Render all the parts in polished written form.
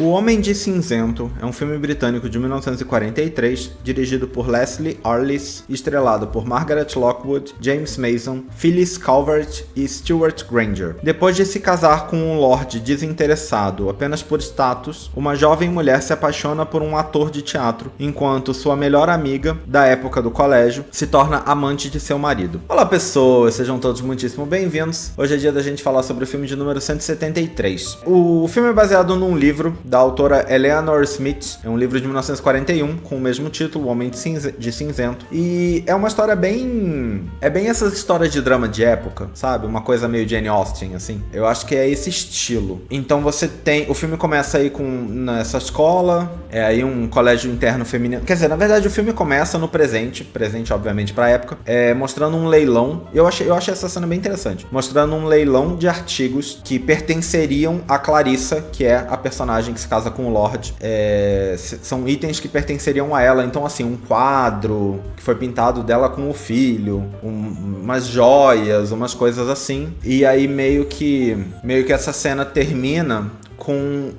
O Homem de Cinzento é um filme britânico de 1943, dirigido por Leslie Arliss, estrelado por Margaret Lockwood, James Mason, Phyllis Calvert e Stuart Granger. Depois de se casar com um lord desinteressado apenas por status, uma jovem mulher se apaixona por um ator de teatro, enquanto sua melhor amiga, da época do colégio, se torna amante de seu marido. Olá pessoas, sejam todos muitíssimo bem-vindos. Hoje é dia da gente falar sobre o filme de número 173. O filme é baseado num livro da autora Eleanor Smith, é um livro de 1941 com o mesmo título, O Homem de Cinzento, e é uma história bem essas histórias de drama de época, sabe? Uma coisa meio Jane Austen, assim. Eu acho que é esse estilo. Então você tem, o filme começa aí nessa escola, é aí um colégio interno feminino, quer dizer, na verdade o filme começa no presente obviamente pra época, mostrando um leilão. Eu achei essa cena bem interessante, mostrando um leilão de artigos que pertenceriam a Clarissa, que é a personagem que se casa com o Lorde. São itens que pertenceriam a ela. Então, assim, um quadro que foi pintado dela com o filho, umas joias, umas coisas assim. E aí meio que essa cena termina com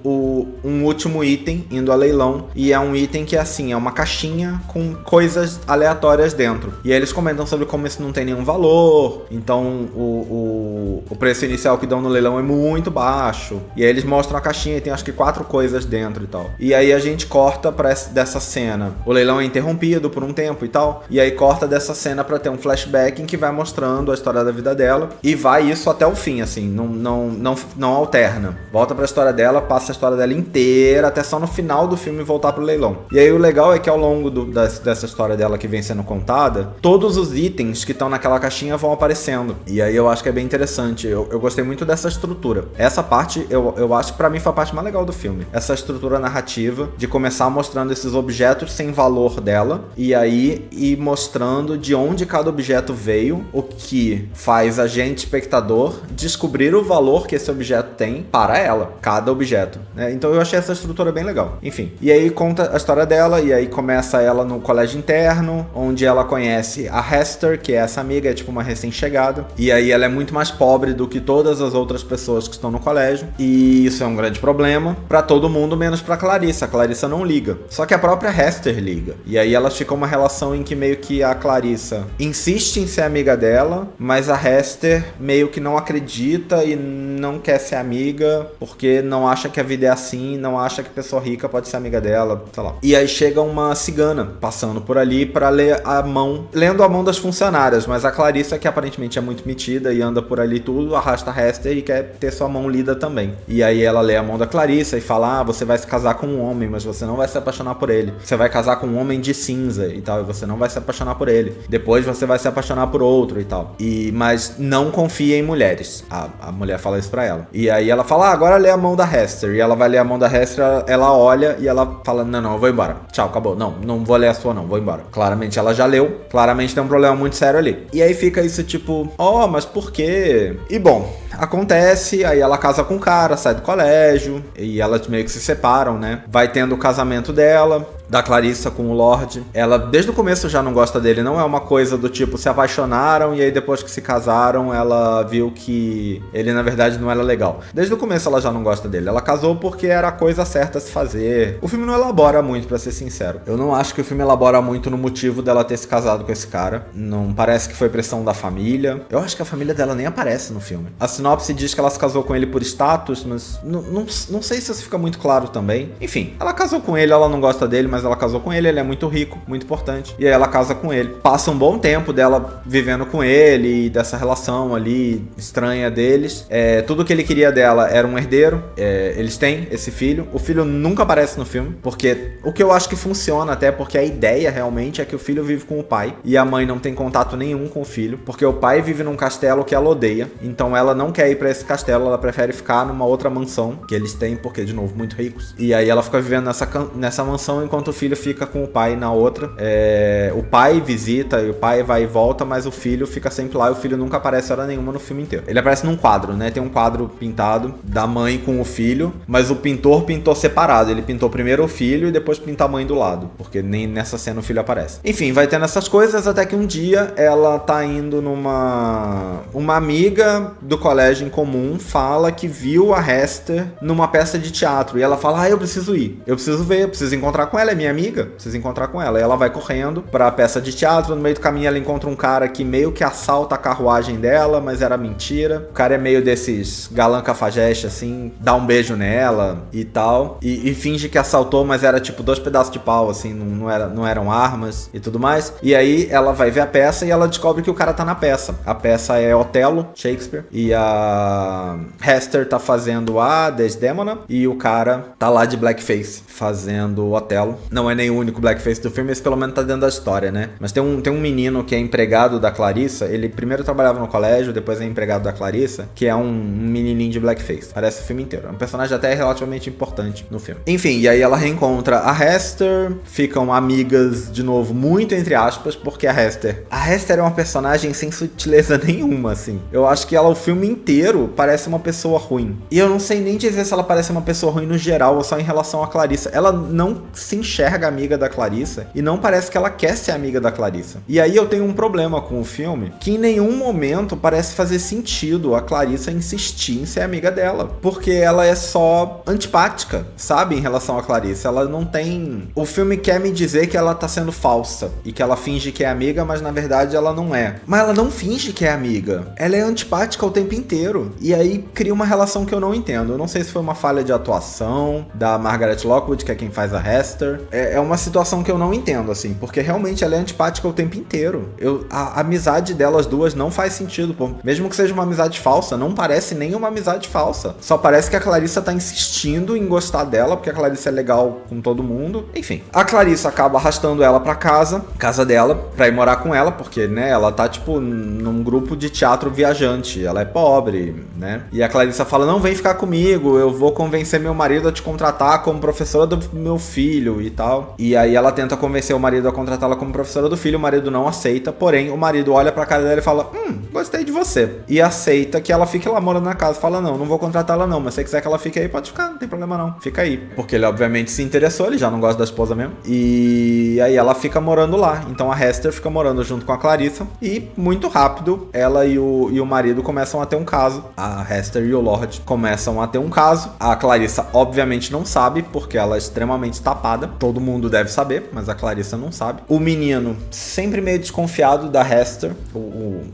um último item indo a leilão, e é um item que assim, é uma caixinha com coisas aleatórias dentro, e aí eles comentam sobre como isso não tem nenhum valor, então o preço inicial que dão no leilão é muito baixo, e aí eles mostram a caixinha e tem acho que 4 coisas dentro e tal, e aí a gente corta dessa cena, o leilão é interrompido por um tempo e tal, e aí corta dessa cena pra ter um flashback em que vai mostrando a história da vida dela, e vai isso até o fim, assim, não alterna, volta pra história dela, passa a história dela inteira até só no final do filme voltar pro leilão. E aí o legal é que ao longo dessa história dela que vem sendo contada, todos os itens que estão naquela caixinha vão aparecendo. E aí eu acho que é bem interessante. Eu gostei muito dessa estrutura. Essa parte, eu acho que pra mim foi a parte mais legal do filme. Essa estrutura narrativa de começar mostrando esses objetos sem valor dela, e aí ir mostrando de onde cada objeto veio, o que faz a gente, espectador, descobrir o valor que esse objeto tem para ela. Cada objeto, né? Então eu achei essa estrutura bem legal. Enfim, e aí conta a história dela, e aí começa ela no colégio interno, onde ela conhece a Hester, que é essa amiga, é tipo uma recém-chegada, e aí ela é muito mais pobre do que todas as outras pessoas que estão no colégio, e isso é um grande problema pra todo mundo, menos pra Clarissa. A Clarissa não liga, só que a própria Hester liga, e aí elas ficam uma relação em que meio que a Clarissa insiste em ser amiga dela, mas a Hester meio que não acredita e não quer ser amiga, porque não acha que a vida é assim, não acha que pessoa rica pode ser amiga dela, sei lá. E aí chega uma cigana passando por ali pra ler lendo a mão das funcionárias, mas a Clarissa, que aparentemente é muito metida e anda por ali tudo, arrasta a Hester e quer ter sua mão lida também. E aí ela lê a mão da Clarissa e fala, você vai se casar com um homem, mas você não vai se apaixonar por ele. Você vai casar com um homem de cinza e tal, e você não vai se apaixonar por ele. Depois você vai se apaixonar por outro e tal. Mas não confia em mulheres. A mulher fala isso pra ela. E aí ela fala, agora lê a mão da Hester, e ela vai ler a mão da Hester, ela olha e ela fala, não, eu vou embora, tchau, acabou, não vou ler a sua não, vou embora. Claramente ela já leu, claramente tem um problema muito sério ali. E aí fica isso tipo, mas por quê? E bom, acontece, aí ela casa com o cara, sai do colégio, e elas meio que se separam, né? Vai tendo o casamento dela, da Clarissa com o Lorde. Ela, desde o começo, já não gosta dele. Não é uma coisa do tipo, se apaixonaram e aí depois que se casaram, ela viu que ele, na verdade, não era legal. Desde o começo, ela já não gosta dele. Ela casou porque era a coisa certa a se fazer. O filme não elabora muito, pra ser sincero. Eu não acho que o filme elabora muito no motivo dela ter se casado com esse cara. Não parece que foi pressão da família. Eu acho que a família dela nem aparece no filme. A sinopse diz que ela se casou com ele por status, mas não sei se isso fica muito claro também. Enfim, ela casou com ele, ela não gosta dele, mas ela casou com ele é muito rico, muito importante, e aí ela casa com ele. Passa um bom tempo dela vivendo com ele, e dessa relação ali estranha deles. Tudo que ele queria dela era um herdeiro. Eles têm esse filho. O filho nunca aparece no filme, porque o que eu acho que funciona até, porque a ideia realmente é que o filho vive com o pai, e a mãe não tem contato nenhum com o filho, porque o pai vive num castelo que ela odeia, então ela não quer ir pra esse castelo, ela prefere ficar numa outra mansão que eles têm, porque, de novo, muito ricos. E aí ela fica vivendo nessa mansão, enquanto o filho fica com o pai na outra. O pai visita e o pai vai e volta, mas o filho fica sempre lá, e o filho nunca aparece hora nenhuma no filme inteiro. Ele aparece num quadro, né? Tem um quadro pintado da mãe com o filho, mas o pintor pintou separado. Ele pintou primeiro o filho e depois pinta a mãe do lado, porque nem nessa cena o filho aparece. Enfim, vai tendo essas coisas até que um dia ela tá indo uma amiga do colégio colégio em comum fala que viu a Hester numa peça de teatro. E ela fala, eu preciso ir. Eu preciso ver, eu preciso encontrar com ela, é minha amiga. Preciso encontrar com ela. E ela vai correndo pra peça de teatro. No meio do caminho ela encontra um cara que meio que assalta a carruagem dela, mas era mentira. O cara é meio desses galã cafajeste, assim, dá um beijo nela e tal. E finge que assaltou, mas era tipo 2 pedaços de pau, assim, não eram armas e tudo mais. E aí ela vai ver a peça e ela descobre que o cara tá na peça. A peça é Otelo, Shakespeare, e a Hester tá fazendo a Desdemona e o cara tá lá de blackface fazendo Otelo. Não é nem o único blackface do filme, esse pelo menos tá dentro da história, né? Mas tem um menino que é empregado da Clarissa, ele primeiro trabalhava no colégio, depois é empregado da Clarissa, que é um menininho de blackface. Parece o filme inteiro. É um personagem até relativamente importante no filme. Enfim, e aí ela reencontra a Hester, ficam amigas de novo, muito entre aspas, porque a Hester é uma personagem sem sutileza nenhuma, assim. Eu acho que ela o filme inteiro parece uma pessoa ruim. E eu não sei nem dizer se ela parece uma pessoa ruim no geral ou só em relação a Clarissa. Ela não se enxerga amiga da Clarissa e não parece que ela quer ser amiga da Clarissa. E aí eu tenho um problema com o filme, que em nenhum momento parece fazer sentido a Clarissa insistir em ser amiga dela. Porque ela é só antipática, sabe? Em relação a Clarissa. Ela não tem... O filme quer me dizer que ela tá sendo falsa e que ela finge que é amiga, mas na verdade ela não é. Mas ela não finge que é amiga. Ela é antipática o tempo inteiro. E aí cria uma relação que eu não entendo. Eu não sei se foi uma falha de atuação da Margaret Lockwood, que é quem faz a Hester. É uma situação que eu não entendo, assim, porque realmente ela é antipática o tempo inteiro. A amizade delas duas não faz sentido, pô. Mesmo que seja uma amizade falsa, não parece nem uma amizade falsa. Só parece que a Clarissa tá insistindo em gostar dela, porque a Clarissa é legal com todo mundo. Enfim, a Clarissa acaba arrastando ela pra casa dela, pra ir morar com ela, porque, né, ela tá, tipo, num grupo de teatro viajante. Ela é pobre, né? E a Clarissa fala, não, vem ficar comigo, eu vou convencer meu marido a te contratar como professora do meu filho e tal. E aí ela tenta convencer o marido a contratá-la como professora do filho, o marido não aceita, porém o marido olha pra cara dela e fala, gostei de você. E aceita que ela fique lá morando na casa. Fala, não vou contratá-la não, mas se você quiser que ela fique aí, pode ficar, não tem problema não. Fica aí. Porque ele obviamente se interessou, ele já não gosta da esposa mesmo. E aí ela fica morando lá. Então a Hester fica morando junto com a Clarissa. E muito rápido, ela e o marido começam a ter um caso. A Hester e o Lord começam a ter um caso. A Clarissa obviamente não sabe, porque ela é extremamente tapada. Todo mundo deve saber, mas a Clarissa não sabe. O menino, sempre meio desconfiado da Hester.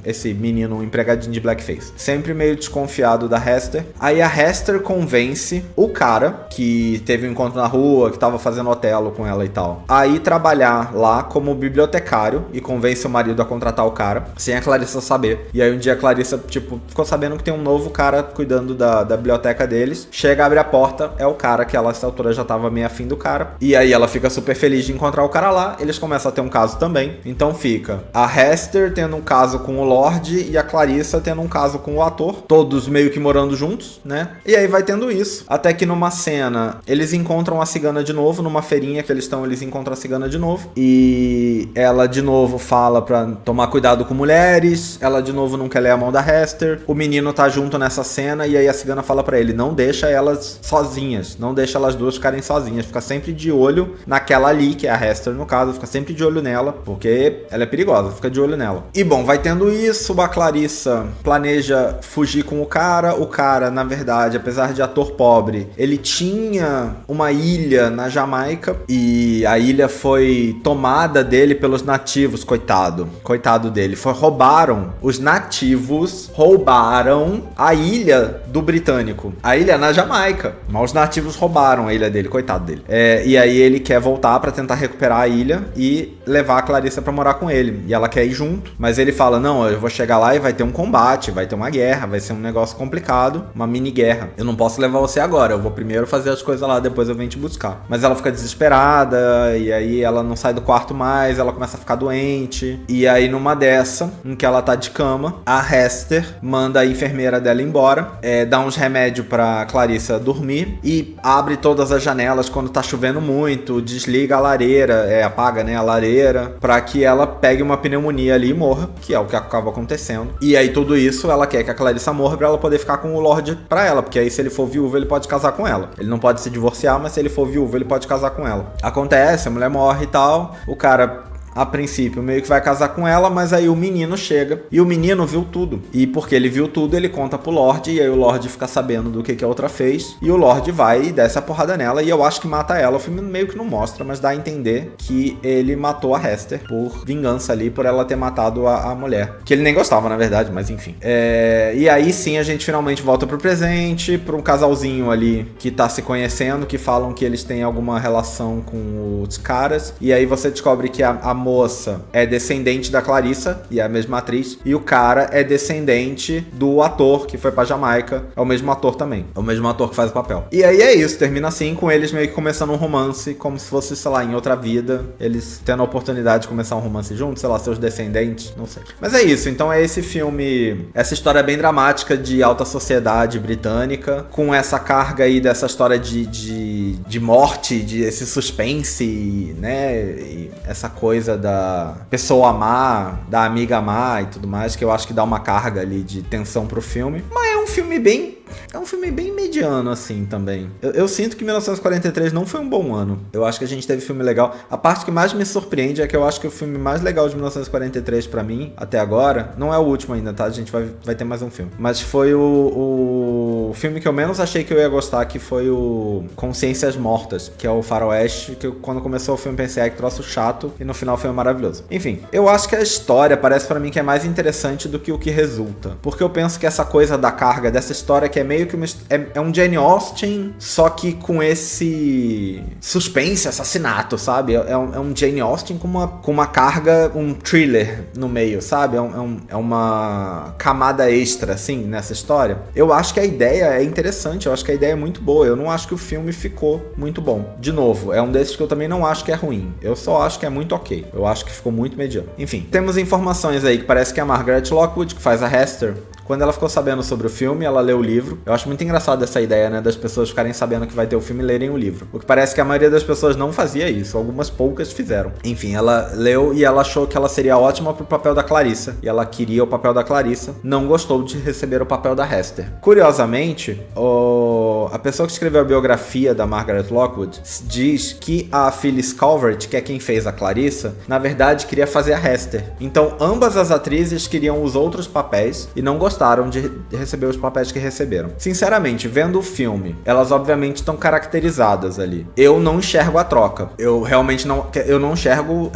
Esse menino, empregadinho de blackface. Sempre meio desconfiado da Hester. Aí a Hester convence o cara, que teve um encontro na rua, que tava fazendo Otelo com ela e tal, a ir trabalhar lá como bibliotecário e convence o marido a contratar o cara, sem a Clarissa saber. E aí um dia a Clarissa, tipo, ficou sabendo que tem um novo cara cuidando da biblioteca deles. Chega, abre a porta, é o cara que ela, nessa altura, já tava meio afim do cara. E aí ela fica super feliz de encontrar o cara lá. Eles começam a ter um caso também. Então fica a Hester tendo um caso com o Lord e a Clarissa tendo um caso com o ator. Todos meio que morando juntos, né? E aí vai tendo isso. Até que numa cena, eles encontram a cigana de novo. Numa feirinha que eles estão, eles encontram a cigana de novo. E ela de novo fala pra tomar cuidado com mulheres. Ela de novo não quer ler a mão da Hester. O menino tá junto nessa cena. E aí a cigana fala pra ele, não deixa elas sozinhas. Não deixa elas duas ficarem sozinhas. Fica sempre de olho naquela ali, que é a Hester no caso. Fica sempre de olho nela, porque ela é perigosa. Fica de olho nela. E bom, vai tendo isso. A Clarissa planeja fugir com o cara. O cara, na verdade, apesar de ator pobre, ele tinha uma ilha na Jamaica. E a ilha foi tomada dele pelos nativos, coitado. Coitado dele. Roubaram. Os nativos roubaram a ilha do britânico. A ilha na Jamaica. Mas os nativos roubaram a ilha dele, coitado dele. E aí ele quer voltar pra tentar recuperar a ilha e levar a Clarissa pra morar com ele. E ela quer ir junto, mas ele fala, não, eu vou chegar lá e vai ter um combate, vai ter uma guerra, vai ser um negócio complicado, uma mini guerra. Eu não posso levar você agora, eu vou primeiro fazer as coisas lá, depois eu venho te buscar. Mas ela fica desesperada, e aí ela não sai do quarto mais, ela começa a ficar doente. E aí numa dessa, em que ela tá de cama, a Hester manda a enfermeira dela embora, dá uns remédios pra Clarissa dormir e abre todas as janelas quando tá chovendo muito, desliga a lareira, apaga, né, a lareira, pra que ela pegue uma pneumonia ali e morra, que é o que acaba acontecendo. E aí tudo isso, ela quer que a Clarissa morra pra ela poder ficar com o Lord pra ela, porque aí se ele for viúvo, ele pode casar com ela. Ele não pode se divorciar, mas se ele for viúvo, ele pode casar com ela. Acontece, a mulher morre e tal, o cara a princípio, meio que vai casar com ela, mas aí o menino chega e o menino viu tudo. E porque ele viu tudo, ele conta pro Lorde, e aí o Lorde fica sabendo do que a outra fez, e o Lorde vai e desce a porrada nela, e eu acho que mata ela. O filme meio que não mostra, mas dá a entender que ele matou a Hester por vingança ali, por ela ter matado a mulher. Que ele nem gostava, na verdade, mas enfim. E aí sim a gente finalmente volta pro presente, pra um casalzinho ali que tá se conhecendo, que falam que eles têm alguma relação com os caras, e aí você descobre que a moça é descendente da Clarissa, e é a mesma atriz, e o cara é descendente do ator que foi pra Jamaica, é o mesmo ator também, é o mesmo ator que faz o papel. E aí é isso, termina assim, com eles meio que começando um romance, como se fosse, sei lá, em outra vida, eles tendo a oportunidade de começar um romance juntos, sei lá, seus descendentes, não sei. Mas é isso, então é esse filme, essa história bem dramática de alta sociedade britânica, com essa carga aí dessa história de morte, de esse suspense, né, e essa coisa da pessoa amar, da amiga amar e tudo mais, que eu acho que dá uma carga ali de tensão pro filme. Mas é um filme bem mediano, assim, também. Eu sinto que 1943 não foi um bom ano. Eu acho que a gente teve filme legal. A parte que mais me surpreende é que eu acho que o filme mais legal de 1943 pra mim, até agora, não é o último ainda, tá? A gente vai ter mais um filme. Mas foi o filme que eu menos achei que eu ia gostar, que foi o Consciências Mortas, que é o faroeste, que quando começou o filme pensei, que troço chato, e no final foi maravilhoso. Enfim, eu acho que a história parece pra mim que é mais interessante do que o que resulta. Porque eu penso que essa coisa da carga dessa história que é meio que é um Jane Austen, só que com esse suspense, assassinato, sabe? É um Jane Austen com uma carga, um thriller no meio, sabe? É uma camada extra, assim, nessa história. Eu acho que a ideia é interessante, eu acho que a ideia é muito boa. Eu não acho que o filme ficou muito bom. De novo, é um desses que eu também não acho que é ruim. Eu só acho que é muito ok. Eu acho que ficou muito mediano. Enfim, temos informações aí que parece que a Margaret Lockwood, que faz a Hester, quando ela ficou sabendo sobre o filme, ela leu o livro. Eu acho muito engraçado essa ideia, né, das pessoas ficarem sabendo que vai ter o filme e lerem o livro. O que parece que a maioria das pessoas não fazia isso, algumas poucas fizeram. Enfim, ela leu e ela achou que ela seria ótima pro papel da Clarissa, e ela queria o papel da Clarissa, não gostou de receber o papel da Hester. Curiosamente, a pessoa que escreveu a biografia da Margaret Lockwood diz que a Phyllis Calvert, que é quem fez a Clarissa, na verdade queria fazer a Hester. Então, ambas as atrizes queriam os outros papéis e não gostaram de receber os papéis que receberam. Sinceramente, vendo o filme, elas obviamente estão caracterizadas ali. Eu não enxergo a troca. Eu realmente não enxergo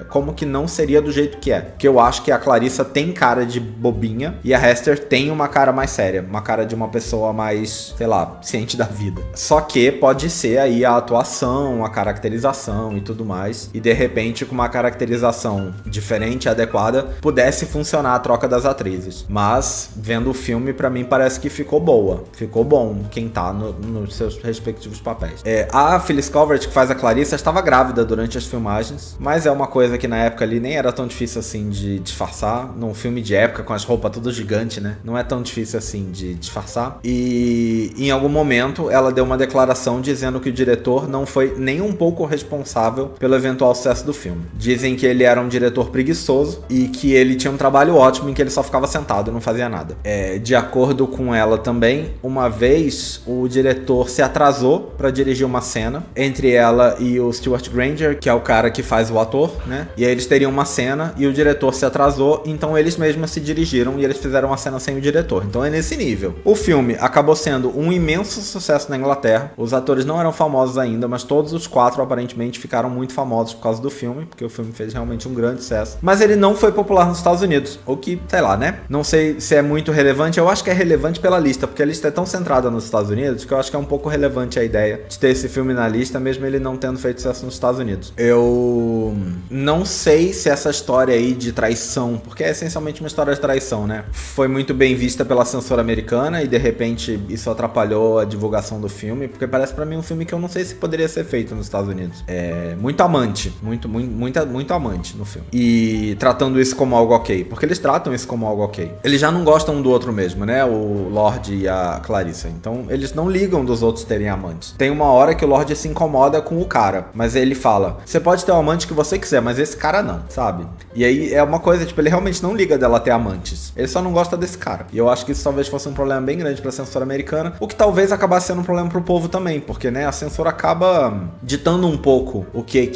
como que não seria do jeito que é. Porque eu acho que a Clarissa tem cara de bobinha e a Hester tem uma cara mais séria, uma cara de uma pessoa mais, sei lá, ciente da vida. Só que pode ser aí a atuação, a caracterização e tudo mais, e de repente com uma caracterização diferente, adequada, pudesse funcionar a troca das atrizes. Mas, vendo o filme, pra mim parece que ficou boa. Ficou bom quem tá nos seus respectivos papéis. A Phyllis Calvert, que faz a Clarissa, estava grávida durante as filmagens, mas é uma coisa que na época ali nem era tão difícil assim de disfarçar. Num filme de época, com as roupas tudo gigante, né? Não é tão difícil assim de disfarçar. E em algum momento ela deu uma declaração dizendo que o diretor não foi nem um pouco responsável pelo eventual sucesso do filme. Dizem que ele era um diretor preguiçoso e que ele tinha um trabalho ótimo em que ele só ficava sentado, não fazia nada. De acordo com ela também, uma vez o diretor se atrasou para dirigir uma cena entre ela e o Stewart Granger, que é o cara que faz o ator, né? E aí eles teriam uma cena e o diretor se atrasou, então eles mesmos se dirigiram e eles fizeram a cena sem o diretor. Então é nesse nível. O filme acabou sendo um imenso sucesso na Inglaterra. Os atores não eram famosos ainda, mas todos os quatro aparentemente ficaram muito famosos por causa do filme, porque o filme fez realmente um grande sucesso. Mas ele não foi popular nos Estados Unidos, o que, sei lá, né? Não sei se é muito relevante. Eu acho que é relevante pela lista, porque a lista é tão centrada nos Estados Unidos que eu acho que é um pouco relevante a ideia de ter esse filme na lista, mesmo ele não tendo feito sucesso nos Estados Unidos. Eu não sei se essa história aí de traição, porque é essencialmente uma história de traição, né? Foi muito bem vista pela censura americana e de repente isso atrapalhou a divulgação do filme, porque parece pra mim um filme que eu não sei se poderia ser feito nos Estados Unidos. É muito amante, muito amante no filme. E tratando isso como algo ok, porque eles tratam isso como algo ok. ok. Eles já não gostam um do outro mesmo, né? O Lorde e a Clarissa. Então, eles não ligam dos outros terem amantes. Tem uma hora que o Lorde se incomoda com o cara, mas ele fala, você pode ter o amante que você quiser, mas esse cara não, sabe? E aí é uma coisa, tipo, ele realmente não liga dela ter amantes. Ele só não gosta desse cara. E eu acho que isso talvez fosse um problema bem grande pra censura americana, o que talvez acabasse sendo um problema pro povo também, porque, né, a censura acaba ditando um pouco o que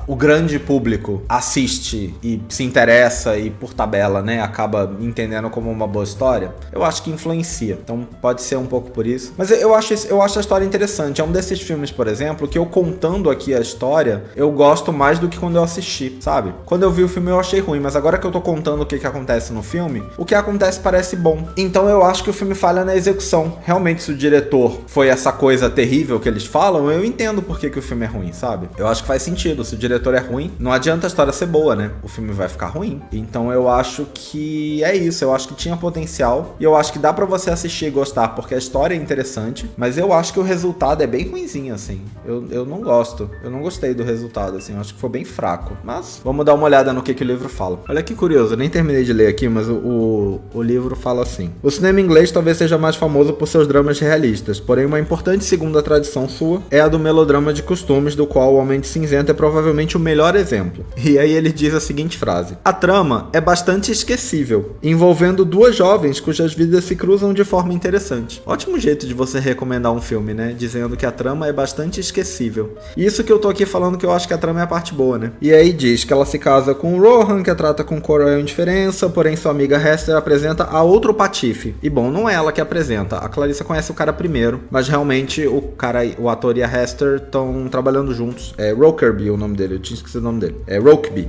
o grande público assiste e se interessa e, por tabela, né, acaba entendendo como uma boa história. Eu acho que influencia. Então pode ser um pouco por isso. Mas eu acho a história interessante. É um desses filmes, por exemplo, que eu contando aqui a história, eu gosto mais do que quando eu assisti, sabe? Quando eu vi o filme eu achei ruim, mas agora que eu tô contando o que acontece no filme, o que acontece parece bom. Então eu acho que o filme falha na execução. Realmente, se o diretor foi essa coisa terrível que eles falam, eu entendo por que o filme é ruim, sabe? Eu acho que faz sentido. Se o diretor é ruim, não adianta a história ser boa, né? O filme vai ficar ruim. Então eu acho que é isso. Eu acho que tinha potencial e eu acho que dá pra você assistir e gostar, porque a história é interessante, mas eu acho que o resultado é bem ruinzinho, assim. Eu não gosto. Eu não gostei do resultado, assim. Eu acho que foi bem fraco. Mas vamos dar uma olhada no que o livro fala. Olha que curioso, eu nem terminei de ler aqui, mas o livro fala assim. O cinema inglês talvez seja mais famoso por seus dramas realistas, porém uma importante segunda tradição sua é a do melodrama de costumes, do qual O Homem de Cinzento é provavelmente o melhor exemplo. E aí ele diz a seguinte frase: a trama é bastante esquecível, envolvendo duas jovens cujas vidas se cruzam de forma interessante. Ótimo jeito de você recomendar um filme, né? Dizendo que a trama é bastante esquecível. E isso que eu tô aqui falando, que eu acho que a trama é a parte boa, né? E aí diz que ela se casa com o Rohan, que a trata com coroa indiferença, porém sua amiga Hester apresenta a outro patife. E bom, não é ela que apresenta. A Clarissa conhece o cara primeiro, mas realmente o ator e a Hester estão trabalhando juntos. É Rokeby o nome dele, eu tinha esquecido o nome dele. É Rokeby.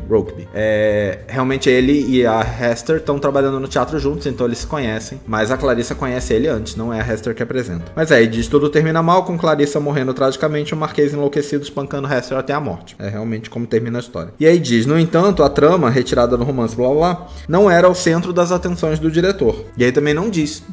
Realmente ele e a Hester estão trabalhando no teatro juntos, então eles se conhecem. Mas a Clarissa conhece ele antes, não é a Hester que apresenta. Mas aí diz, tudo termina mal, com Clarissa morrendo tragicamente, o Marquês enlouquecido espancando Hester até a morte. É realmente como termina a história. E aí diz, no entanto, a trama, retirada do romance, blá blá blá, não era o centro das atenções do diretor. E aí também não diz.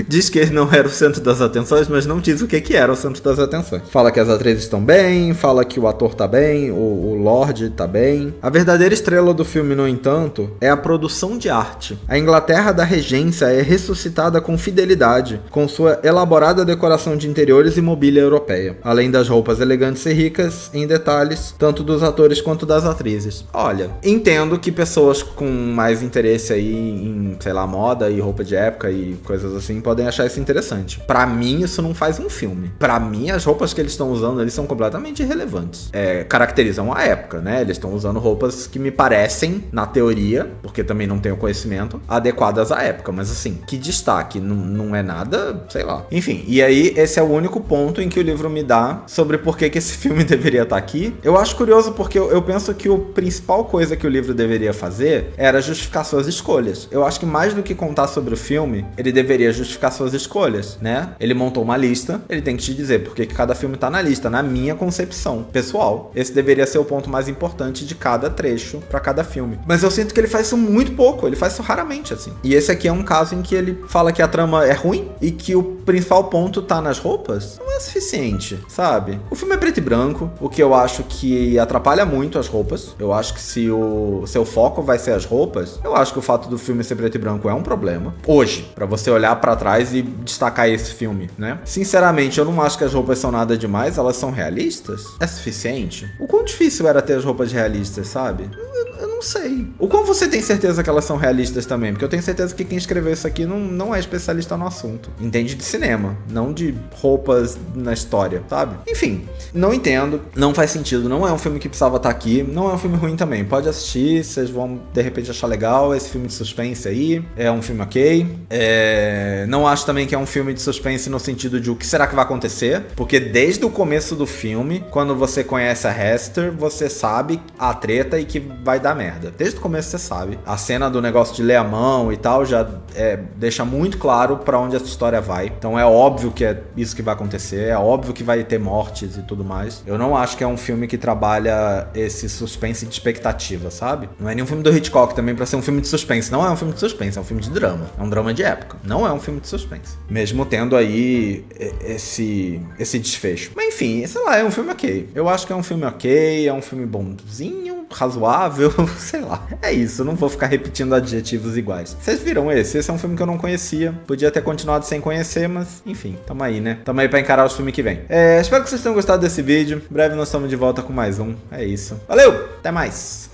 Diz que ele não era o centro das atenções, mas não diz o que era o centro das atenções. Fala que as atrizes estão bem, fala que o ator tá bem, o Lorde tá bem. A verdadeira estrela do filme, no entanto, é a produção de arte. A Inglaterra da Regência é ressuscitada com fidelidade, com sua elaborada decoração de interiores e mobília europeia, além das roupas elegantes e ricas em detalhes, tanto dos atores quanto das atrizes. Olha, entendo que pessoas com mais interesse aí em, sei lá, moda e roupa de época e coisas assim, podem achar isso interessante. Pra mim, isso não faz um filme. Pra mim, as roupas que eles estão usando ali são completamente irrelevantes. Caracterizam a época, né? Eles estão usando roupas que me parecem, na teoria, porque também não tenho conhecimento, adequadas à época. Mas assim, que destaque, não é nada, sei lá. Enfim, e aí esse é o único ponto em que o livro me dá sobre por que esse filme deveria estar aqui. Eu acho curioso porque eu penso que a principal coisa que o livro deveria fazer era justificar suas escolhas. Eu acho que mais do que contar sobre o filme, ele deveria justificar suas escolhas, né? Ele montou uma lista, ele tem que te dizer por que cada filme tá na lista, na minha concepção pessoal. Esse deveria ser o ponto mais importante de cada trecho pra cada filme. Mas eu sinto que ele faz isso muito pouco, ele faz isso raramente, assim. E esse aqui é um caso em que ele fala que a trama é ruim e que o principal ponto tá nas roupas. Não é suficiente, sabe? O filme é preto e branco, o que eu acho que atrapalha muito as roupas. Eu acho que se o seu foco vai ser as roupas, eu acho que o fato do filme ser preto e branco é um problema. Hoje, pra você olhar pra trás e destacar esse filme, né? Sinceramente, eu não acho que as roupas são nada demais, elas são realistas? É suficiente? O quão difícil era ter as roupas realistas, sabe? Eu não sei. O quão você tem certeza que elas são realistas também? Porque eu tenho certeza que quem escreveu isso aqui não é especialista no assunto. Entende de cinema, não de roupas na história, sabe? Enfim, não entendo, não faz sentido, não é um filme que precisava estar aqui, não é um filme ruim também. Pode assistir, vocês vão de repente achar legal esse filme de suspense aí. É um filme ok. Não acho também que é um filme de suspense no sentido de o que será que vai acontecer, porque desde o começo do filme, quando você conhece a Hester, você sabe a treta e que vai dar merda. Desde o começo você sabe. A cena do negócio de ler a mão e tal já deixa muito claro pra onde essa história vai. Então é óbvio que é isso que vai acontecer, é óbvio que vai ter mortes e tudo mais. Eu não acho que é um filme que trabalha esse suspense de expectativa, sabe? Não é nenhum filme do Hitchcock também pra ser um filme de suspense. Não é um filme de suspense, é um filme de drama. É um drama de época. Não é um filme de suspense. Mesmo tendo aí esse desfecho. Mas enfim, sei lá, é um filme ok. Eu acho que é um filme ok, é um filme bonzinho. razoável, sei lá. É isso, eu não vou ficar repetindo adjetivos iguais. Vocês viram esse? Esse é um filme que eu não conhecia. Podia ter continuado sem conhecer, mas enfim, tamo aí, né? Tamo aí pra encarar os filmes que vem. Espero que vocês tenham gostado desse vídeo. Em breve nós estamos de volta com mais um. É isso. Valeu! Até mais!